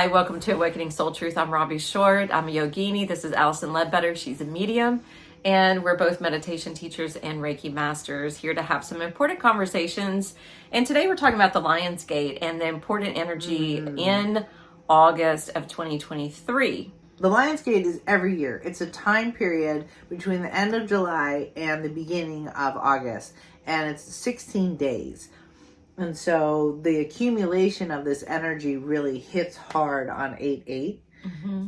Hi, welcome to Awakening Soul Truth. I'm Robbie Short. I'm a yogini. This is Allison Ledbetter. She's a medium. And we're both meditation teachers and Reiki masters here to have some important conversations. And today we're talking about the Lion's Gate and the important energy in August of 2023. The Lion's Gate is every year. It's a time period between the end of July and the beginning of August. And it's 16 days. And so the accumulation of this energy really hits hard on 8/8.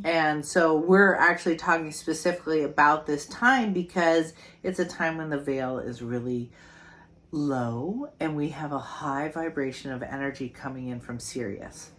And so we're actually talking specifically about this time because it's a time when the veil is really low and we have a high vibration of energy coming in from Sirius.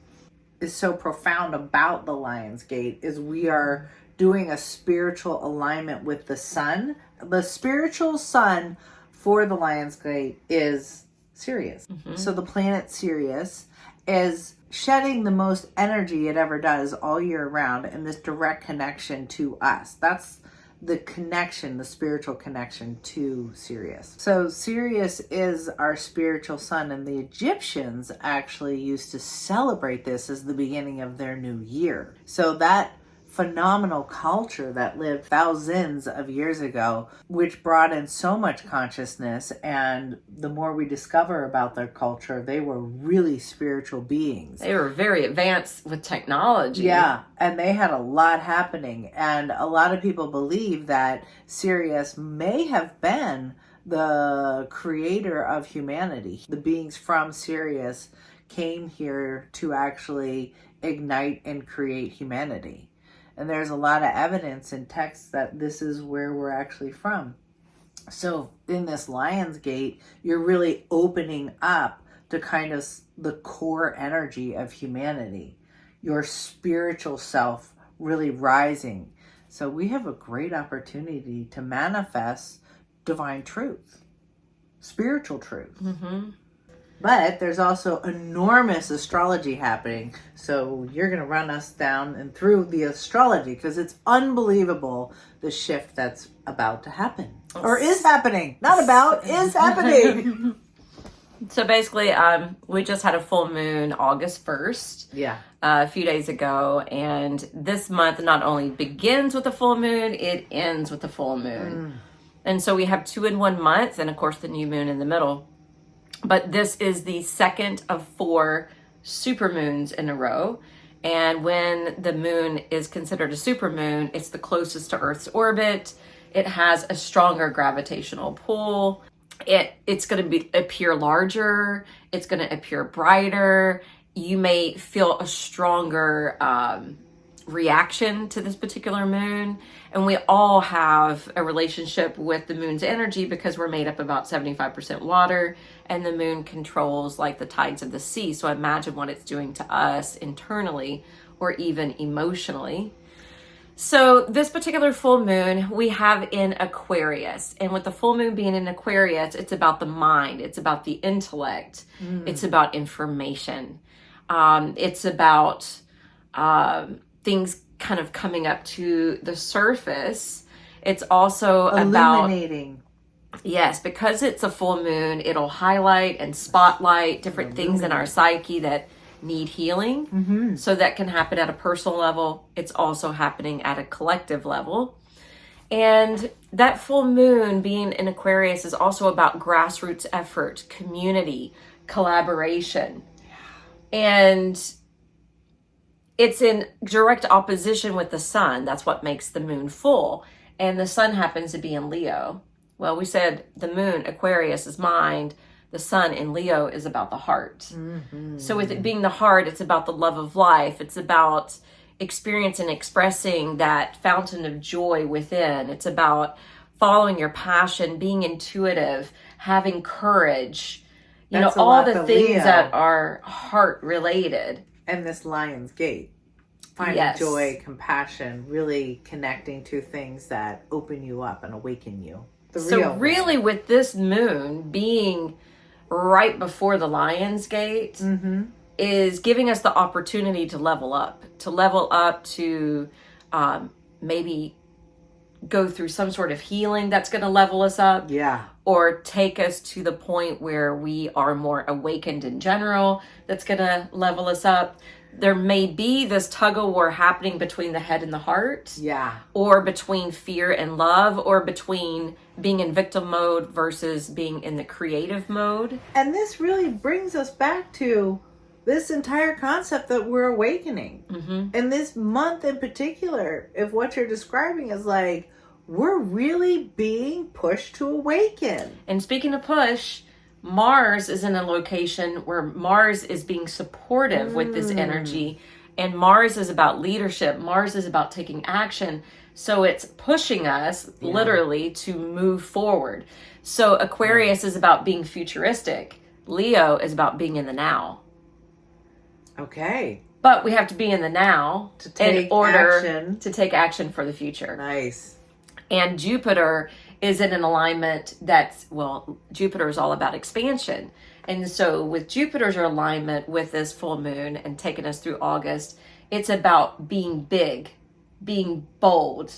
Is so profound about the Lion's Gate is we are doing a spiritual alignment with the sun. The spiritual sun for the Lion's Gate is Sirius. So the planet Sirius is shedding the most energy it ever does all year round in this direct connection to us. That's the connection, the spiritual connection to Sirius. So Sirius is our spiritual sun, and the Egyptians actually used to celebrate this as the beginning of their new year. So that phenomenal culture that lived thousands of years ago, which brought in so much consciousness, and the more we discover about their culture, they were really spiritual beings. They were very advanced with technology. Yeah, and they had a lot happening, and a lot of people believe that Sirius may have been the creator of humanity. The beings from Sirius came here to actually ignite and create humanity. And there's a lot of evidence in texts that this is where we're actually from. So in this Lion's Gate, you're really opening up to kind of the core energy of humanity, your spiritual self really rising. So we have a great opportunity to manifest divine truth, spiritual truth. But there's also enormous astrology happening. So you're going to run us down and through the astrology because it's unbelievable the shift that's about to happen. Or is happening. Not about, is happening. So basically, we just had a full moon August 1st. Yeah. A few days ago. And this month not only begins with a full moon, it ends with a full moon. And so we have 2 in 1 month and of course the new moon in the middle. But this is the second of 4 supermoons in a row. And when the moon is considered a supermoon, it's the closest to Earth's orbit. It has a stronger gravitational pull. It's going to appear larger. It's going to appear brighter. You may feel a stronger reaction to this particular moon. And we all have a relationship with the moon's energy because we're made up about 75% water, and the moon controls like the tides of the sea. So imagine what it's doing to us internally or even emotionally. So this particular full moon we have in Aquarius, and with the full moon being in Aquarius, it's about the mind, it's about the intellect, it's about information, it's about things kind of coming up to the surface. It's also illuminating. Yes, because it's a full moon, it'll highlight and spotlight different things in our psyche that need healing. So that can happen at a personal level. It's also happening at a collective level. And that full moon being in Aquarius is also about grassroots effort, community, collaboration. And it's in direct opposition with the sun. That's what makes the moon full. And the sun happens to be in Leo. Well, we said the moon, Aquarius, is mind. The sun in Leo is about the heart. So with it being the heart, it's about the love of life. It's about experiencing and expressing that fountain of joy within. It's about following your passion, being intuitive, having courage. You know, all the things Leo that are heart related. And this Lion's Gate, finding joy, compassion, really connecting to things that open you up and awaken you. So really with this moon being right before the Lion's Gate is giving us the opportunity to level up to maybe go through some sort of healing that's going to level us up. Yeah. Or take us to the point where we are more awakened in general. That's going to level us up. there may be this tug of war happening between the head and the heart. Yeah. Or between fear and love, or between being in victim mode versus being in the creative mode. And this really brings us back to this entire concept that we're awakening. Mm-hmm. And this month in particular, if what you're describing is like, we're really being pushed to awaken. And speaking of push, Mars is in a location where Mars is being supportive with this energy. And Mars is about leadership. Mars is about taking action. So it's pushing us literally to move forward. So Aquarius is about being futuristic. Leo is about being in the now. Okay. But we have to be in the now To take in order action. to take action for the future. Nice. And Jupiter is in an alignment that's, well, Jupiter is all about expansion. And so with Jupiter's alignment with this full moon and taking us through August, it's about being big, being bold,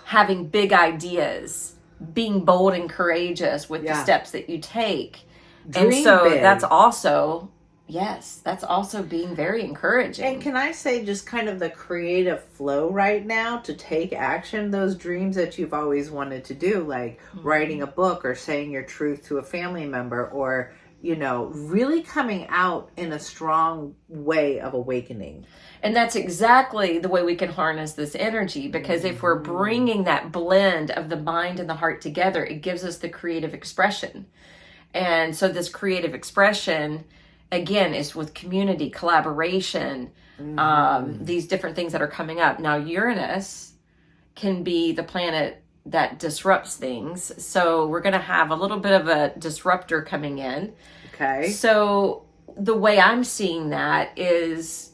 having big ideas, being bold and courageous with the steps that you take. Dream and so big. that's also, yes, that's also being very encouraging. And can I say just kind of the creative flow right now to take action, those dreams that you've always wanted to do, like writing a book or saying your truth to a family member, or, you know, really coming out in a strong way of awakening. And that's exactly the way we can harness this energy, because if we're bringing that blend of the mind and the heart together, it gives us the creative expression. And so this creative expression, again, is with community, collaboration, these different things that are coming up. Now, Uranus can be the planet that disrupts things. So we're going to have a little bit of a disruptor coming in. Okay. So the way I'm seeing that is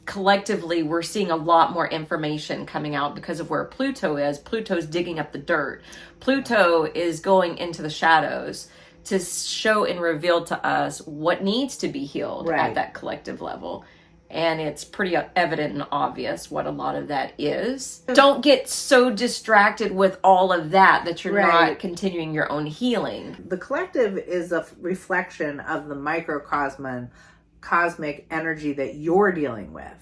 collectively we're seeing a lot more information coming out because of where Pluto is. Pluto's digging up the dirt. Pluto is going into the shadows to show and reveal to us what needs to be healed at that collective level. And it's pretty evident and obvious what a lot of that is. Don't get so distracted with all of that you're not continuing your own healing. The collective is a reflection of the microcosmic energy that you're dealing with.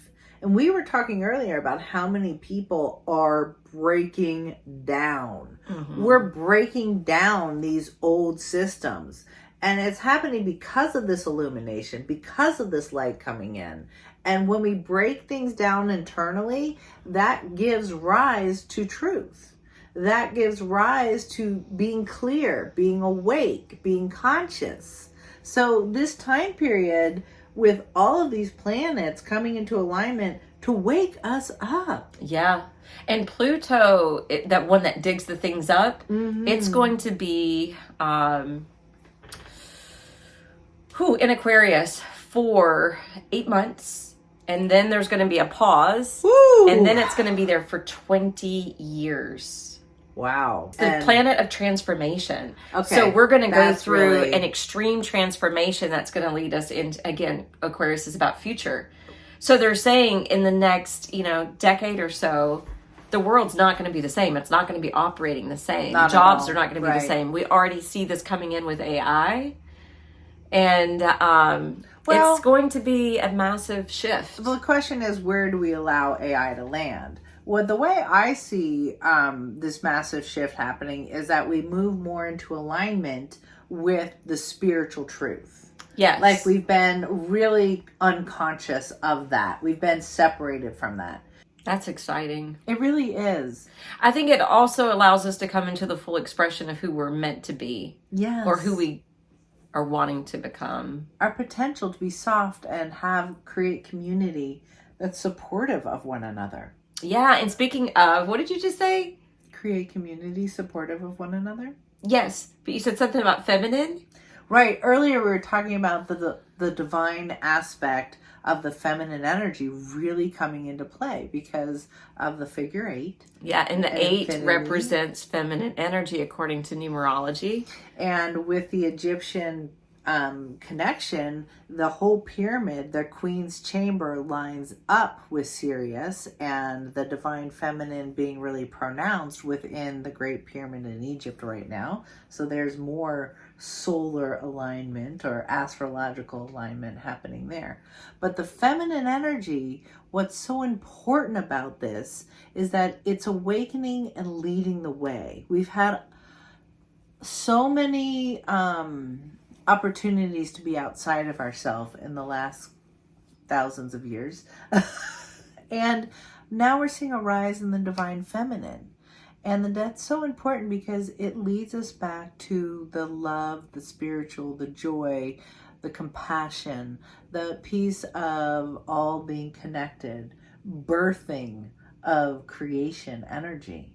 And we were talking earlier about how many people are breaking down. We're breaking down these old systems. And it's happening because of this illumination, because of this light coming in. And when we break things down internally, that gives rise to truth. That gives rise to being clear, being awake, being conscious. So this time period, with all of these planets coming into alignment to wake us up. Yeah. And Pluto, that one that digs the things up, it's going to be in Aquarius for 8 months. And then there's going to be a pause. Woo! And then it's going to be there for 20 years. Wow. The planet of transformation. Okay. So we're going to go through really an extreme transformation that's going to lead us into, again, Aquarius is about future. So they're saying in the next, decade or so, the world's not going to be the same. It's not going to be operating the same. Jobs are not going to be the same. We already see this coming in with AI. And it's going to be a massive shift. The question is, where do we allow AI to land? Well, the way I see this massive shift happening is that we move more into alignment with the spiritual truth. Yes. Like we've been really unconscious of that. We've been separated from that. That's exciting. It really is. I think it also allows us to come into the full expression of who we're meant to be. Yes. Or who we are wanting to become. Our potential to be soft and create community that's supportive of one another. Yeah, and speaking of, what did you just say? Create community supportive of one another? Yes, but you said something about feminine? Right. Earlier we were talking about the divine aspect of the feminine energy really coming into play because of the figure 8. Yeah, and the 8 infinity. represents feminine energy according to numerology. And with the Egyptian connection, the whole pyramid, the Queen's Chamber, lines up with Sirius and the Divine Feminine being really pronounced within the Great Pyramid in Egypt right now. So there's more solar alignment or astrological alignment happening there. But the feminine energy, what's so important about this is that it's awakening and leading the way. We've had so many opportunities to be outside of ourselves in the last thousands of years. And now we're seeing a rise in the divine feminine. And that's so important because it leads us back to the love, the spiritual, the joy, the compassion, the piece of all being connected, birthing of creation energy.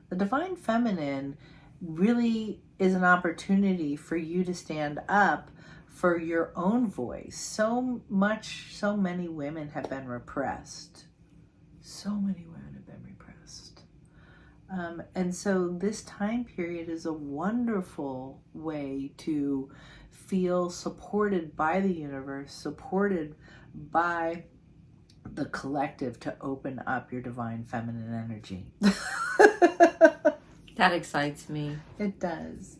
The divine feminine really is an opportunity for you to stand up for your own voice. So many women have been repressed. So many women have been repressed. And so this time period is a wonderful way to feel supported by the universe, supported by the collective to open up your divine feminine energy. That excites me. It does.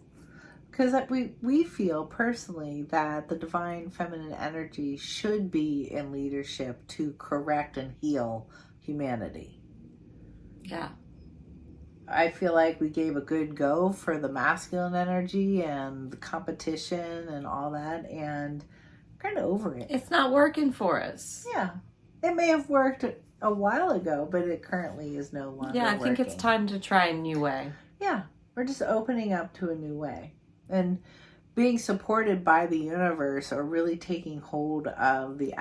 Because we feel personally that the divine feminine energy should be in leadership to correct and heal humanity. Yeah. I feel like we gave a good go for the masculine energy and the competition and all that, and I'm kind of over it. It's not working for us. Yeah. It may have worked a while ago, but it currently is no longer Yeah, I think it's time to try a new way. Yeah, we're just opening up to a new way. And being supported by the universe, or really taking hold of the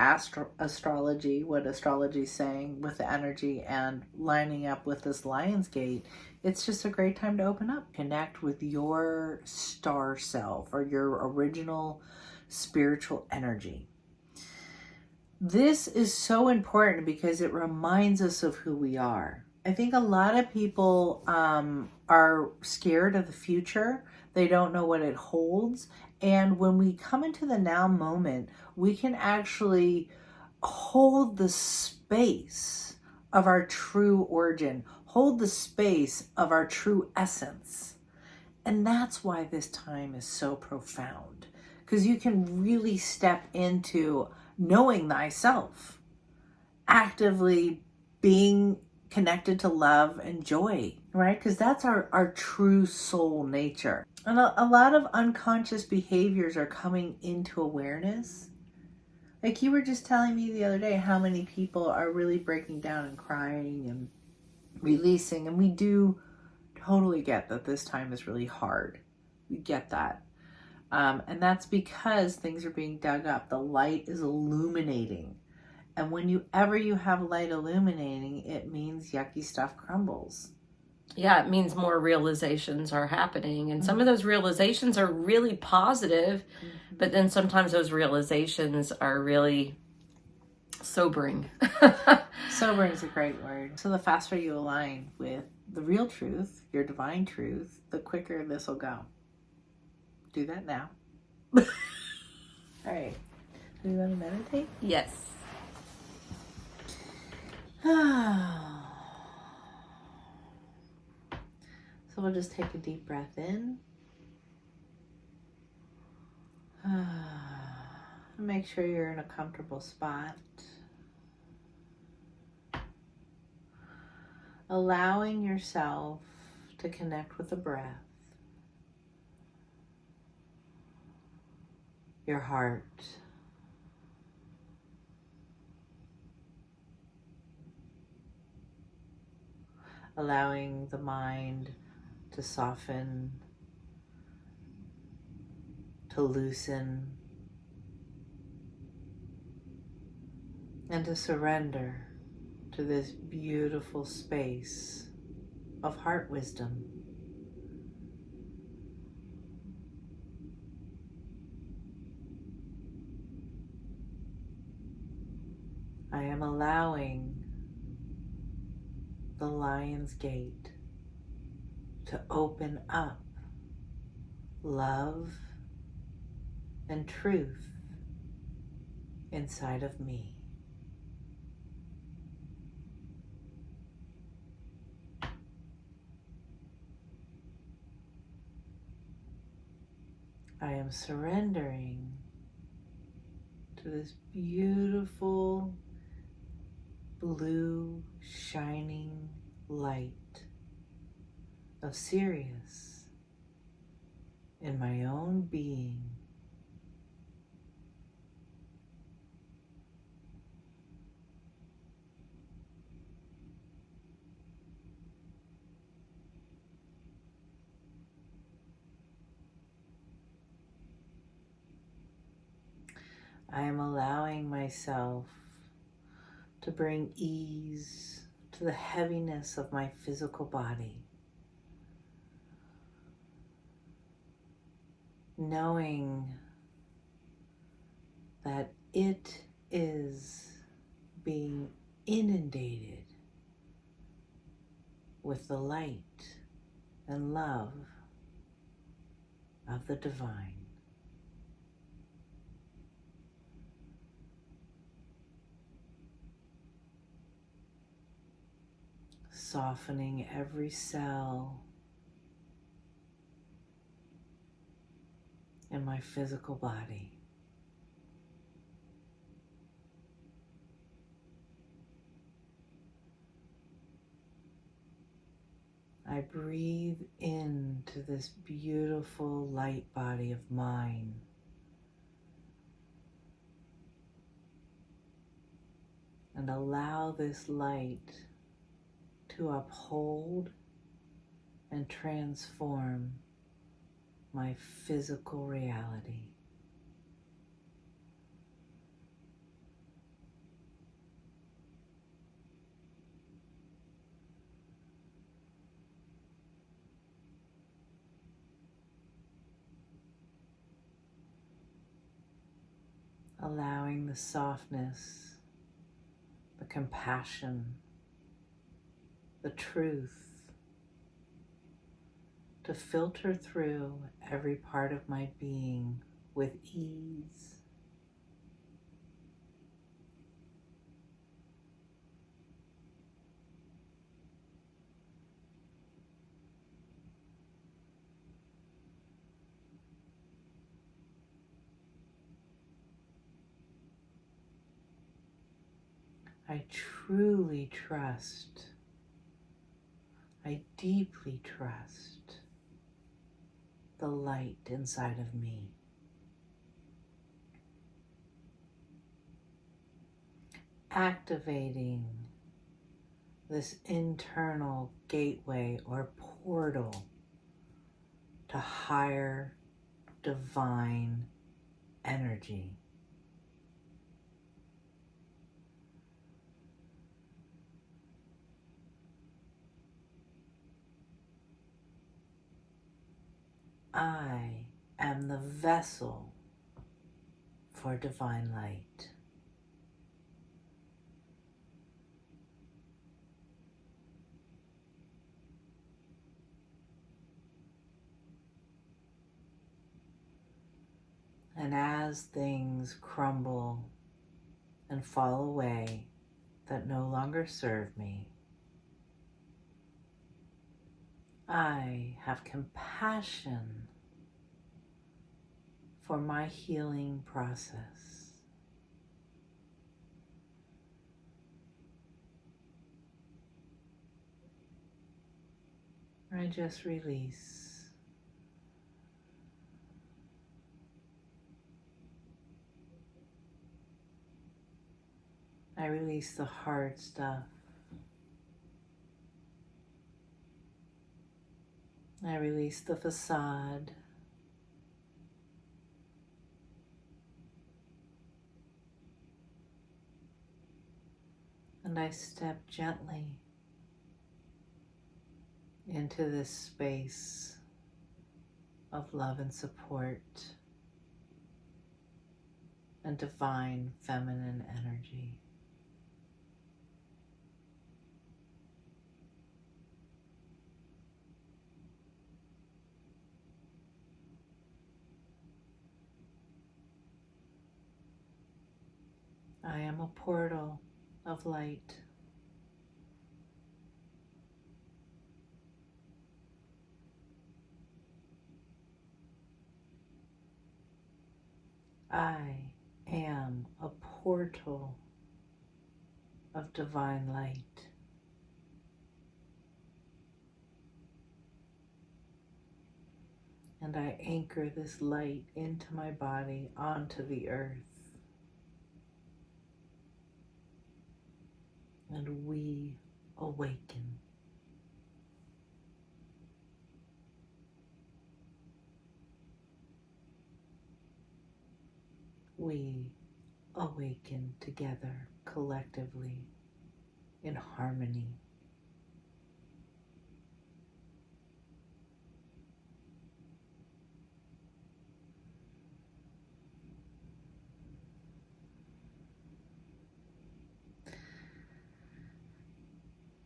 astrology, what astrology is saying with the energy, and lining up with this Lion's Gate, it's just a great time to open up. Connect with your star self or your original spiritual energy. This is so important because it reminds us of who we are. I think a lot of people are scared of the future. They don't know what it holds. And when we come into the now moment, we can actually hold the space of our true origin, hold the space of our true essence. And that's why this time is so profound, because you can really step into knowing thyself, actively being connected to love and joy, right? Because that's our true soul nature. And a lot of unconscious behaviors are coming into awareness. Like you were just telling me the other day how many people are really breaking down and crying and releasing. And we do totally get that this time is really hard. We get that. And that's because things are being dug up. The light is illuminating. And whenever you have light illuminating, it means yucky stuff crumbles. Yeah, it means more realizations are happening. And some of those realizations are really positive, but then sometimes those realizations are really sobering. Sobering is a great word. So the faster you align with the real truth, your divine truth, the quicker this will go. Do that now. All right. Do you want to meditate? Yes. So we'll just take a deep breath in. Make sure you're in a comfortable spot. Allowing yourself to connect with the breath, your heart, allowing the mind to soften, to loosen, and to surrender to this beautiful space of heart wisdom. I am allowing the Lion's Gate to open up love, and truth inside of me. I am surrendering to this beautiful blue shining light of Sirius in my own being. I am allowing myself to bring ease to the heaviness of my physical body, knowing that it is being inundated with the light and love of the divine. Softening every cell in my physical body. I breathe into this beautiful light body of mine. And allow this light to uphold and transform my physical reality. Allowing the softness, the compassion, the truth to filter through every part of my being with ease. I truly trust, I deeply trust the light inside of me. Activating this internal gateway or portal to higher divine energy. I am the vessel for divine light. And as things crumble and fall away that no longer serve me, I have compassion for my healing process. I just release. I release the hard stuff. I release the facade. And I step gently into this space of love and support and divine feminine energy. I am a portal of light. I am a portal of divine light. And I anchor this light into my body, onto the earth. And we awaken. We awaken together, collectively, in harmony.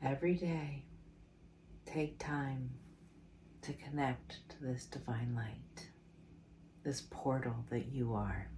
Every day, take time to connect to this divine light, this portal that you are.